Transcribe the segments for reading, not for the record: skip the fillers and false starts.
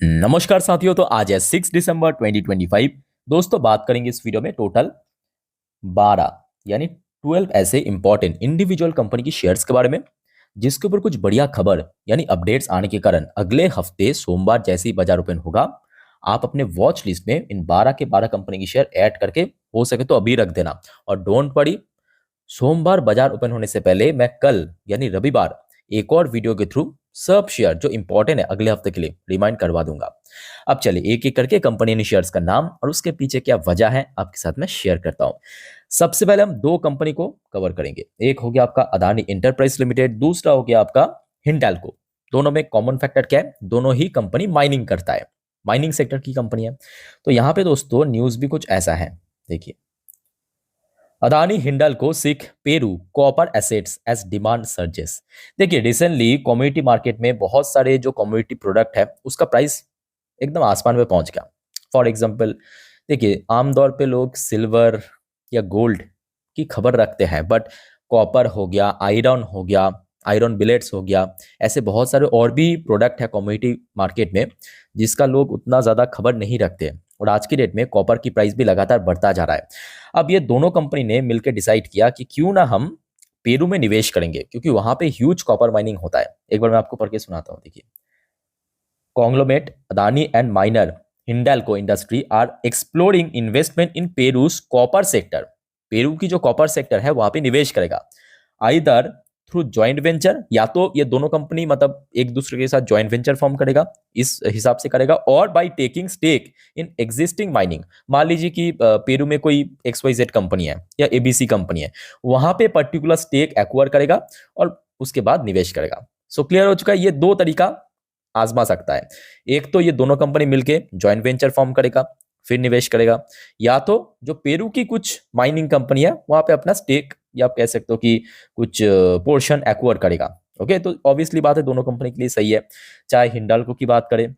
नमस्कार साथियों। तो आज है 6 दिसंबर 2025। दोस्तों बात करेंगे इस वीडियो में टोटल 12 यानी 12 ऐसे इंपॉर्टेंट इंडिविजुअल कंपनी की शेयर्स के बारे में, जिसके ऊपर कुछ बढ़िया खबर यानी अपडेट्स आने के कारण अगले हफ्ते सोमवार जैसे ही बाजार ओपन होगा, आप अपने वॉच लिस्ट में इन 12 के 12 कंपनी की शेयर ऐड करके हो सके तो अभी रख देना। और डोंट वरी, सोमवार बाजार ओपन होने से पहले मैं कल यानी रविवार एक और वीडियो के थ्रू सब शेयर जो इंपॉर्टेंट है अगले हफ्ते के लिए रिमाइंड करवा दूंगा। अब चलिए एक एक करके कंपनी ने शेयर्स का नाम और उसके पीछे क्या वजह है आपके साथ में शेयर करता हूं। सबसे पहले हम दो कंपनी को कवर करेंगे। एक हो गया आपका अदानी एंटरप्राइज लिमिटेड, दूसरा हो गया आपका हिंडाल्को। दोनों में कॉमन फैक्टर क्या है? दोनों ही कंपनी माइनिंग करता है, माइनिंग सेक्टर की कंपनी है। तो यहां पे दोस्तों न्यूज भी कुछ ऐसा है, देखिए। Adani Hindalco seek Peru copper assets as demand surges. देखिए रिसेंटली कमोडिटी मार्केट में बहुत सारे जो कमोडिटी प्रोडक्ट है उसका प्राइस एकदम आसमान में पहुंच गया। फॉर एग्जांपल देखिए, आमतौर पे लोग सिल्वर या गोल्ड की खबर रखते हैं, बट कॉपर हो गया, आयरन हो गया, आयरन बिलेट्स हो गया, ऐसे बहुत सारे और भी प्रोडक्ट है कमोडिटी मार्केट में जिसका लोग उतना ज़्यादा खबर नहीं रखते। और आज की डेट में कॉपर की प्राइस भी लगातार बढ़ता जा रहा है। अब ये दोनों कंपनी ने मिलकर डिसाइड किया कि क्यों ना हम पेरू में निवेश करेंगे, क्योंकि वहां पे ह्यूज कॉपर माइनिंग होता है। एक बार मैं आपको पढ़ के सुनाता हूँ, देखिए। Conglomerate Adani and minor Hindalco Industry are exploring investment in Peru's copper sector। Peru की जो कॉपर सेक्टर है वहां पे निवेश करेगा, आइदर थ्रू जॉइंट वेंचर, या तो ये दोनों कंपनी मतलब एक दूसरे के साथ जॉइंट वेंचर फॉर्म करेगा, इस हिसाब से करेगा, और by taking stake in existing mining. मान लीजिए कि पेरू में कोई XYZ कंपनी है या ABC कंपनी है, वहां पे पर्टिकुलर स्टेक एक्वायर करेगा और उसके बाद निवेश करेगा। सो क्लियर हो चुका है, ये दो तरीका आजमा सकता है। एक तो ये दोनों कंपनी मिलके जॉइंट वेंचर फॉर्म करेगा फिर निवेश करेगा, या तो जो पेरू की कुछ माइनिंग कंपनी है वहां पे अपना स्टेक या आप कह सकते हो कि कुछ पोर्शन एक्वायर करेगा। ओके, तो ऑब्वियसली बात है दोनों कंपनी के लिए सही है। चाहे हिंडाल्को की बात करें,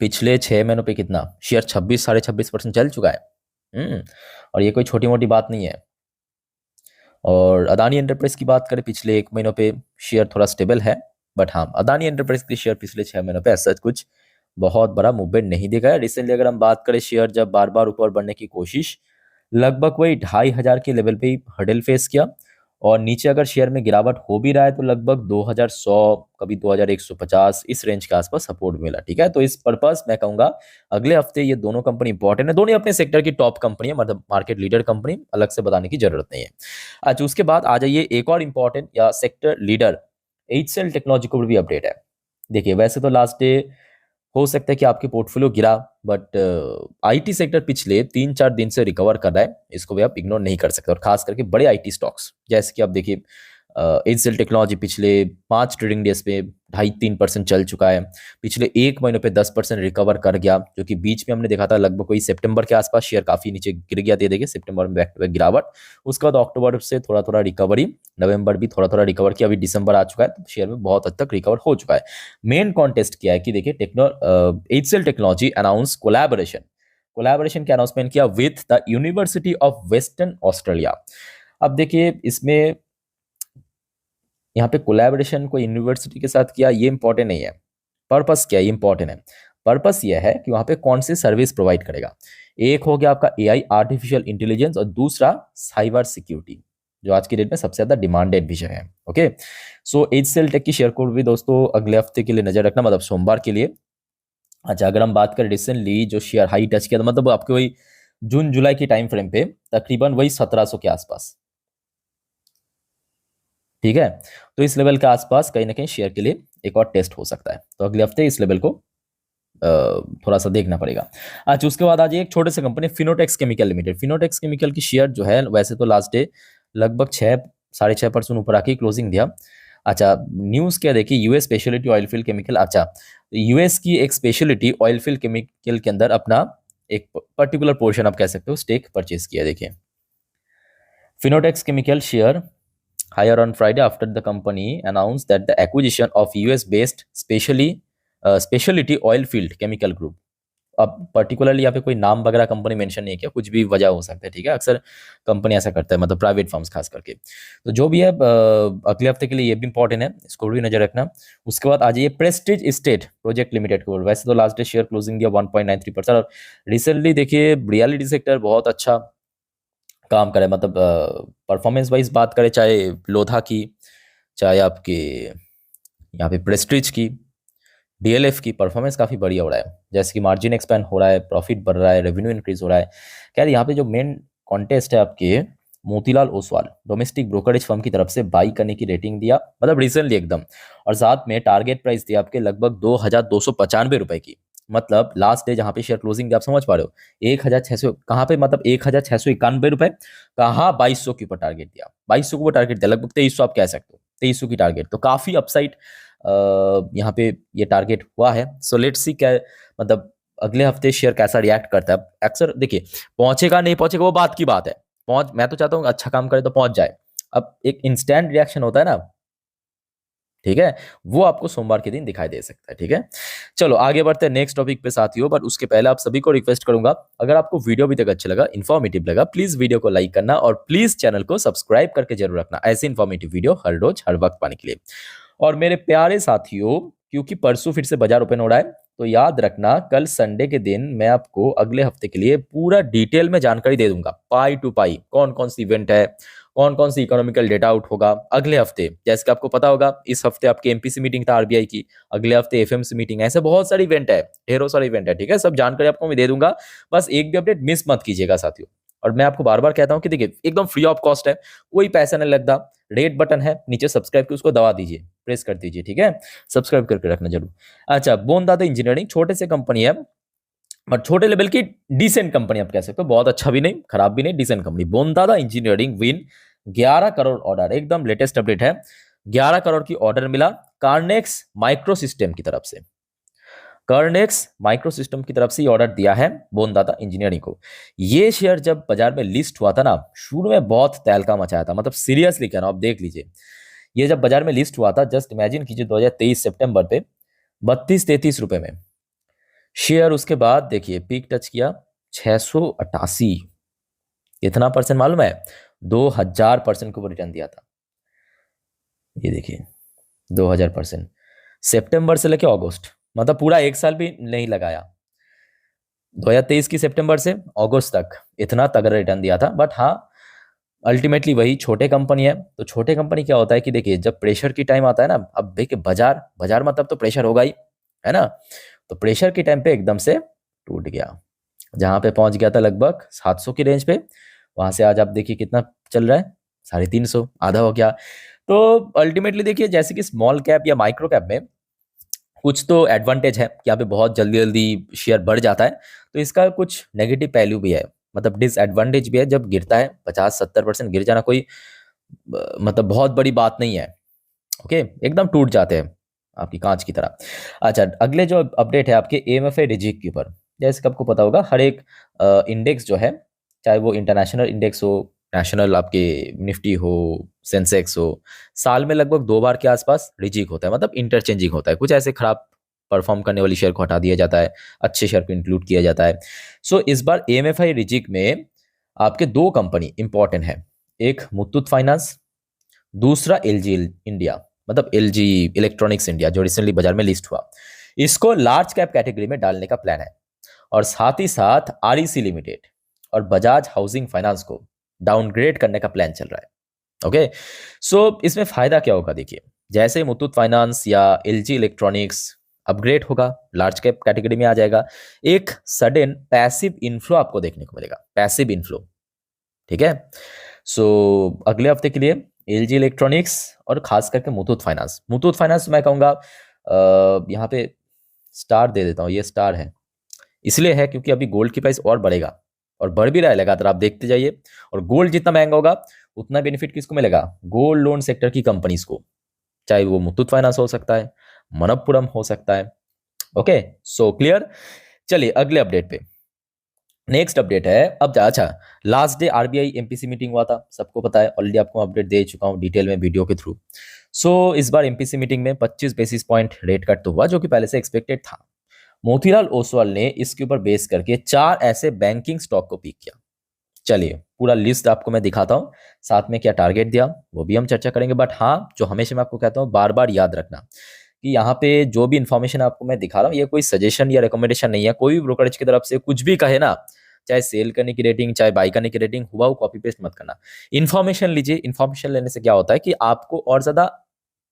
पिछले 6 महीनों पे कितना शेयर 26-26.5% चल चुका है। और ये कोई छोटी मोटी बात नहीं है। और अदानी एंटरप्राइज की बात करें, पिछले 1 महीनों पे शेयर थोड़ा स्टेबल है, बट हाँ अदानी एंटरप्राइज की शेयर पिछले 6 महीनों पे ऐसा कुछ बहुत बड़ा मूवमेंट नहीं देखा है। रिसेंटली अगर हम बात करें, शेयर जब बार बार ऊपर बढ़ने की कोशिश, लगभग वही 2,500 के लेवल पे ही हडल फेस किया, और नीचे अगर शेयर में गिरावट हो भी रहा है तो लगभग 2100, कभी 2150 इस रेंज के आसपास सपोर्ट मिला। ठीक है, तो इस पर्पस मैं कहूंगा अगले हफ्ते ये दोनों कंपनी इंपॉर्टेंट है, दोनों अपने सेक्टर की टॉप कंपनी है, मतलब मार्केट लीडर कंपनी, अलग से बताने की जरूरत नहीं है। अच्छा, उसके बाद आ जाइए एक और इंपॉर्टेंट या सेक्टर लीडर HCL टेक्नोलॉजी को भी अपडेट है। देखिए वैसे तो लास्ट डे हो सकता है कि आपके पोर्टफोलियो गिरा, बट IT सेक्टर पिछले 3-4 दिन से रिकवर कर रहा है, इसको भी आप इग्नोर नहीं कर सकते। और खास करके बड़े IT स्टॉक्स जैसे कि आप देखिए, HCL टेक्नोलॉजी पिछले 5 ट्रेडिंग डेज पे 2.5-3% चल चुका है। पिछले 1 महीने पे 10% रिकवर कर गया, जो कि बीच में हमने देखा था लगभग कोई सितंबर के आसपास शेयर काफी नीचे गिर गया। दे देखिए सितंबर में बैक टू बैक गिरावट, उसके बाद अक्टूबर से थोड़ा थोड़ा रिकवरी, नवंबर भी थोड़ा थोड़ा रिकवर किया, अभी दिसंबर आ चुका है तो शेयर में बहुत हद तक रिकवर हो चुका है। मेन कॉन्टेस्ट किया है कि देखिए HCL टेक्नोलॉजी अनाउंस कोलैबोरेशन का अनाउंसमेंट किया with the university of western Australia. अब देखिए इसमें यहाँ पे कोलैबोरेशन कोई यूनिवर्सिटी के साथ किया, ये इंपॉर्टेंट नहीं है। पर्पस क्या है, इंपॉर्टेंट है। पर्पस यह है कि वहां पे कौन सी सर्विस प्रोवाइड करेगा। एक हो गया आपका AI आर्टिफिशियल इंटेलिजेंस, और दूसरा साइबर सिक्योरिटी, जो आज की डेट में सबसे ज्यादा डिमांडेड विषय है। ओके, सो HCL टेक की शेयर को भी दोस्तों अगले हफ्ते के लिए नजर रखना, मतलब सोमवार के लिए। अच्छा, अगर हम बात करें रिसेंटली जो शेयर हाई टच किया था, मतलब आपके वही जून जुलाई की टाइम फ्रेम पे तकरीबन वही 1700 के आसपास। ठीक है, तो इस लेवल के आसपास कहीं ना कहीं शेयर के लिए एक और टेस्ट हो सकता है, तो अगले हफ्ते इस लेवल को थोड़ा सा देखना पड़ेगा। अच्छा, उसके बाद आज एक छोटे से company Fineotex chemical limited. Fineotex chemical की शेयर जो है वैसे तो लास्ट डे लगभग 6-6.5% ऊपर आके क्लोजिंग दिया। अच्छा, न्यूज़ क्या देखिए, US speciality oil field chemical. अच्छा, यूएस की एक स्पेशलिटी ऑयल फील्ड केमिकल के अंदर अपना एक पर्टिकुलर पोर्शन आप कह सकते हो स्टेक परचेज किया। देखिए Fineotex chemical share higher on Friday after the company announced that the acquisition of US-based specialty oil field chemical group अब पर्टिकुलरली यहाँ पे कोई नाम वगैरह कंपनी मेंशन नहीं किया, कुछ भी वजह हो सकता है, ठीक है। अक्सर कंपनी ऐसा करता है, मतलब प्राइवेट फर्म्स खास करके। तो जो भी है अगले हफ्ते के लिए ये भी इंपॉर्टेंट है, इसको भी नजर रखना। उसके बाद आ जाइए प्रेस्टीज इस्टेट प्रोजेक्ट लिमिटेड के ऊपर। वैसे तो लास्ट डे शेयर क्लोजिंग दिया 1.93%, और रिसेंटली देखिए रियलिटी सेक्टर बहुत अच्छा काम करे, मतलब परफॉर्मेंस वाइज बात करें, चाहे लोधा की, चाहे आपके यहाँ पे प्रेस्टीज की, डीएलएफ की परफॉर्मेंस काफ़ी बढ़िया हो रहा है। जैसे कि मार्जिन एक्सपेंड हो रहा है, प्रॉफिट बढ़ रहा है, रेवेन्यू इंक्रीज हो रहा है। खैर यहाँ पे जो मेन कॉन्टेस्ट है आपके, Motilal Oswal domestic brokerage firm की तरफ से बाई करने की रेटिंग दिया, मतलब रिसेंटली एकदम। और साथ में टारगेट प्राइस दिया आपके लगभग 2,295 रुपए की। मतलब लास्ट डे जहाँ पे शेयर क्लोजिंग दिया, आप समझ पा रहे हो, 1,600 कहाँ पे, मतलब 1,691 रुपए, कहाँ 2,200 के ऊपर टारगेट दिया, 2,200 के ऊपर टारगेट दिया, लगभग 2,300 आप कह सकते हो, 2,300 की टारगेट। तो काफी अपसाइड यहाँ पे ये टारगेट हुआ है। सो लेट्स सी क्या, मतलब अगले हफ्ते शेयर कैसा रिएक्ट करता है। अक्सर देखिए, पहुंचेगा नहीं पहुंचेगा वो बात की बात है, पहुंच, मैं तो चाहता हूँ अच्छा काम करे तो पहुंच जाए। अब एक इंस्टेंट रिएक्शन होता है ना, ठीक है, वो आपको सोमवार के दिन दिखाई दे सकता है, ठीक है। चलो आगे बढ़ते हैं नेक्स्ट टॉपिक पे साथियों, बट उसके पहले आप सभी को रिक्वेस्ट करूंगा, अगर आपको वीडियो अभी तक अच्छा लगा, इन्फॉर्मेटिव लगा, प्लीज वीडियो को लाइक करना और प्लीज चैनल को सब्सक्राइब करके जरूर रखना, ऐसे इन्फॉर्मेटिव वीडियो हर रोज हर वक्त पाने के लिए। और मेरे प्यारे साथियों, क्योंकि परसों फिर से बाजार ओपन हो रहा है, तो याद रखना कल संडे के दिन मैं आपको अगले हफ्ते के लिए पूरा डिटेल में जानकारी दे दूंगा, पाई टू पाई, कौन कौन सी इवेंट है, कौन कौन सी इकोनॉमिकल डेटा आउट होगा अगले हफ्ते। जैसे कि आपको पता होगा, इस हफ्ते आपकी एमपीसी मीटिंग था आरबीआई की, अगले हफ्ते एफएमसी मीटिंग है, ऐसे बहुत सारी इवेंट है, ढेरों सारे इवेंट है, ठीक है। सब जानकारी आपको मैं दे दूंगा, बस एक भी अपडेट मिस मत कीजिएगा साथियों। और मैं आपको बार बार कहता हूं कि देखिए एकदम फ्री ऑफ कॉस्ट है, कोई पैसा नहीं लगता, रेड बटन है नीचे सब्सक्राइब की, उसको दबा दीजिए, प्रेस कर दीजिए, ठीक है। सब्सक्राइब करके रखना जरूर। अच्छा, बोनदाता इंजीनियरिंग छोटे से कंपनी है, और छोटे लेवल की डिसेंट कंपनी आप कह सकते हो, बहुत अच्छा भी नहीं खराब भी नहीं, decent company. Bondada engineering win 11 crore order, एकदम लेटेस्ट अपडेट है, 11 करोड़ की ऑर्डर मिला कार्नेक्स माइक्रो सिस्टम की तरफ से। कर्नेक्स माइक्रो सिस्टम की तरफ से ये ऑर्डर दिया है बोनदाता इंजीनियरिंग को। ये शेयर जब बाजार में लिस्ट हुआ था ना, शुरू में बहुत तहलका मचाया था, मतलब सीरियसली कह रहा हूं, आप देख लीजिए, ये जब बाजार में लिस्ट हुआ था, जस्ट इमेजिन कीजिए 2023 सितंबर पे 32-33 रुपए में शेयर, उसके बाद देखिए पीक टच किया 688, कितना परसेंट मालूम है, 2,000% के ऊपर रिटर्न दिया था। ये देखिए 2,000%, सितंबर से लेके अगस्त, मतलब पूरा एक साल भी नहीं लगाया, 2023 की सितंबर से अगस्त तक इतना तगड़ा रिटर्न दिया था। बट हाँ, अल्टीमेटली वही छोटे कंपनी है, तो छोटे कंपनी क्या होता है कि देखिए जब प्रेशर की टाइम आता है ना, अब देखिए बाजार बाजार मतलब तो प्रेशर होगा ही, है ना। तो प्रेशर के टाइम पे एकदम से टूट गया, जहां पे पहुंच गया था लगभग 700 की रेंज पे, वहां से आज आप देखिए कितना चल रहा है, 350, आधा हो गया। तो अल्टीमेटली देखिए, जैसे कि स्मॉल कैप या माइक्रो कैप में कुछ तो एडवांटेज है कि यहाँ पे बहुत जल्दी जल्दी शेयर बढ़ जाता है, तो इसका कुछ नेगेटिव पहलू भी है, मतलब डिसएडवांटेज भी है। जब गिरता है 50-70% गिर जाना कोई मतलब बहुत बड़ी बात नहीं है, ओके, एकदम टूट जाते हैं आपकी कांच की तरह। अच्छा, अगले जो अपडेट है आपके एएमएफआई रिजिक के ऊपर। जैसे कि आपको पता होगा, हर एक इंडेक्स जो है, चाहे वो इंटरनेशनल इंडेक्स हो, नेशनल आपके निफ्टी हो, सेंसेक्स हो, साल में लगभग 2 बार के आसपास रिजिक होता है, मतलब इंटरचेंजिंग होता है, कुछ ऐसे खराब परफॉर्म करने वाली शेयर को हटा दिया जाता है, अच्छे शेयर को इंक्लूड किया जाता है। सो इस बार एएमएफआई रिजिक में आपके 2 कंपनी इंपॉर्टेंट है, एक मुथूट फाइनेंस, दूसरा एलजी इंडिया, मतलब एलजी इलेक्ट्रॉनिक्स इंडिया, जो रिसेंटली बाजार में लिस्ट हुआ। इसको लार्ज कैप कैटेगरी में डालने का प्लान है, और साथ ही साथ आरईसी लिमिटेड और बजाज हाउसिंग फाइनेंस को डाउनग्रेड करने का प्लान चल रहा है, ओके। सो इसमें फायदा क्या होगा, देखिए जैसे ही मुथूट फाइनेंस या एलजी इलेक्ट्रॉनिक्स अपग्रेड होगा, लार्ज कैप कैटेगरी में आ जाएगा, एक सडन पैसिव इनफ्लो आपको देखने को मिलेगा, पैसिव इनफ्लो, ठीक है। सो अगले हफ्ते के लिए एलजी इलेक्ट्रॉनिक्स और खास करके मुथूट फाइनेंस मैं कहूँगा यहाँ पे स्टार दे देता हूँ, ये स्टार है, इसलिए है क्योंकि अभी गोल्ड की प्राइस और बढ़ेगा, और बढ़ भी रहा है लगातार, आप देखते जाइए। और गोल्ड जितना महंगा होगा उतना बेनिफिट किसको मिलेगा, गोल्ड लोन सेक्टर की कंपनीज को, चाहे वो मुथूट फाइनेंस हो सकता है, मनप्पुरम हो सकता है, ओके। So clear. चलिए अगले अपडेट पे, नेक्स्ट अपडेट है अब। अच्छा, last day RBI MPC meeting हुआ था, सबको पता है, ऑलरेडी आपको अपडेट दे चुका हूं डिटेल में वीडियो के थ्रू। सो इस बार एमपीसी मीटिंग में 25 बेसिस पॉइंट रेट कट तो हुआ, जो कि पहले से एक्सपेक्टेड था, मोतीलाल ओसवाल ने इसके ऊपर बेस करके 4 ऐसे बैंकिंग स्टॉक को पिक किया। चलिए पूरा लिस्ट आपको मैं दिखाता हूँ, साथ में क्या टारगेट दिया वो भी हम चर्चा करेंगे। बट हाँ, जो हमेशा मैं आपको कहता हूँ बार बार याद रखना कि यहाँ पे जो भी इन्फॉर्मेशन आपको मैं दिखा रहा हूँ ये कोई सजेशन या रिकमेंडेशन नहीं है। कोई भी ब्रोकरेज की तरफ से कुछ भी कहे ना, चाहे सेल करने की रेटिंग चाहे बाई करने की रेटिंग, हुआ वो कॉपी पेस्ट मत करना। इन्फॉर्मेशन लीजिए, इन्फॉर्मेशन लेने से क्या होता है कि आपको और ज्यादा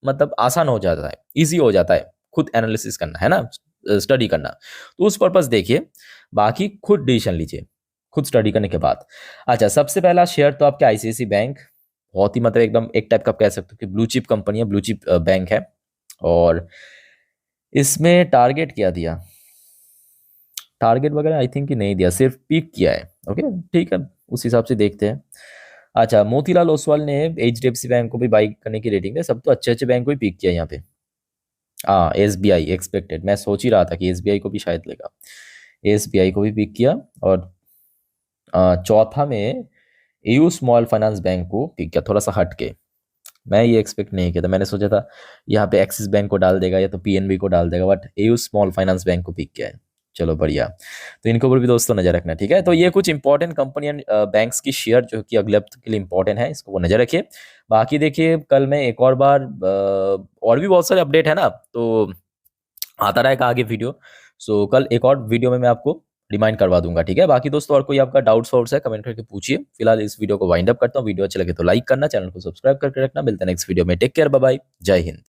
मतलब आसान हो जाता है, ईजी हो जाता है खुद एनालिसिस करना, है ना, स्टडी करना। तो उस पर्पस देखिए, बाकी खुद डिसीजन लीजिए खुद स्टडी करने के बाद। अच्छा, सबसे पहला शेयर तो आपके आईसीआईसी बैंक, बहुत ही मतलब एकदम एक टाइप का आप कह सकते हो कि ब्लू चिप कंपनी है, ब्लू चिप बैंक है। और इसमें टारगेट क्या दिया, टारगेट वगैरह आई थिंक कि नहीं दिया, सिर्फ पीक किया है। ओके ठीक है, उस हिसाब से देखते हैं। अच्छा, मोतीलाल ओसवाल ने एचडीएफसी बैंक को भी बाई करने की रेटिंग है, सब तो अच्छे अच्छे बैंक को ही पिक किया यहाँ पे। हाँ, एसबीआई एक्सपेक्टेड, मैं सोच ही रहा था कि एसबीआई को भी शायद लेगा, एसबीआई को भी पिक किया। और चौथा में एयू स्मॉल फाइनेंस बैंक को पिक किया, थोड़ा सा हट के। मैं ये एक्सपेक्ट नहीं किया था, मैंने सोचा था यहाँ पे एक्सिस बैंक को डाल देगा या तो पीएनबी को डाल देगा, but AU small finance bank को पिक किया है। चलो बढ़िया, तो इनके ऊपर भी दोस्तों नजर रखना, ठीक है। तो ये कुछ इंपॉर्टेंट कंपनी एंड बैंक्स की शेयर जो कि अगले हफ्ते के लिए इंपॉर्टेंट है, इसको वो नजर रखिए। बाकी देखिए कल मैं एक और बार और भी बहुत सारे अपडेट है ना, तो आता रहेगा आगे वीडियो। सो कल एक और वीडियो में मैं आपको रिमाइंड करवा दूंगा, ठीक है। बाकी दोस्तों और कोई आपका डाउट्स वाउट्स है कमेंट करके पूछिए। फिलहाल इस वीडियो को वाइंड अप करता हूँ, वीडियो अच्छा लगे तो लाइक करना, चैनल को सब्सक्राइब करके रखना। मिलते हैं नेक्स्ट वीडियो में, टेक केयर, बाय बाय, जय हिंद।